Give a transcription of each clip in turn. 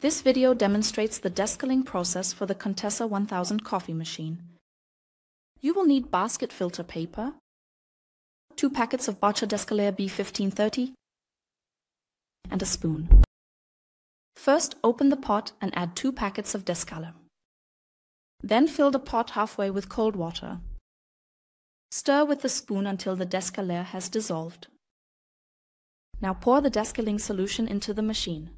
This video demonstrates the descaling process for the Contessa 1000 coffee machine. You will need basket filter paper, 2 packets of Bartscher Descaler B1530, and a spoon. First, open the pot and add 2 packets of descaler. Then fill the pot halfway with cold water. Stir with the spoon until the descaler has dissolved. Now pour the descaling solution into the machine.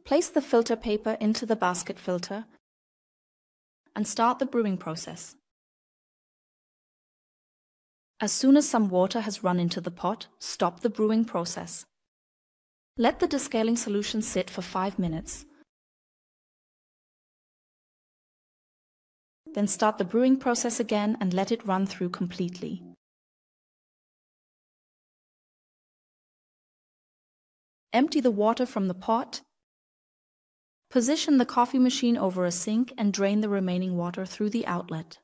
Place the filter paper into the basket filter and start the brewing process. As soon as some water has run into the pot, stop the brewing process. Let the descaling solution sit for 5 minutes. Then start the brewing process again and let it run through completely. Empty the water from the pot. Position the coffee machine over a sink and drain the remaining water through the outlet.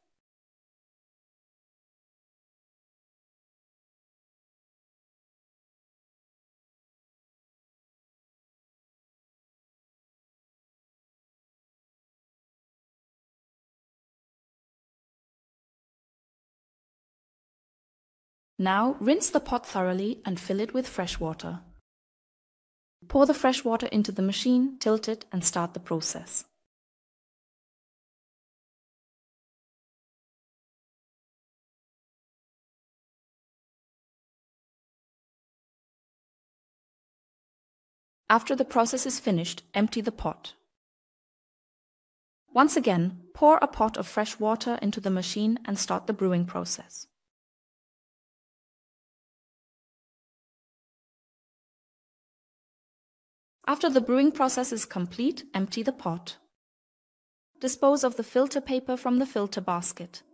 Now rinse the pot thoroughly and fill it with fresh water. Pour the fresh water into the machine, tilt it, and start the process. After the process is finished, empty the pot. Once again, pour a pot of fresh water into the machine and start the brewing process. After the brewing process is complete, empty the pot. Dispose of the filter paper from the filter basket.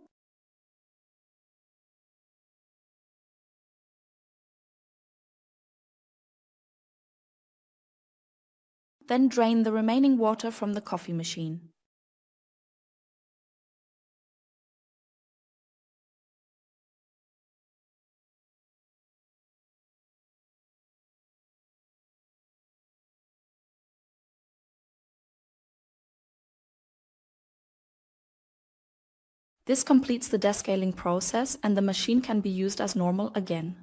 Then drain the remaining water from the coffee machine. This completes the descaling process and the machine can be used as normal again.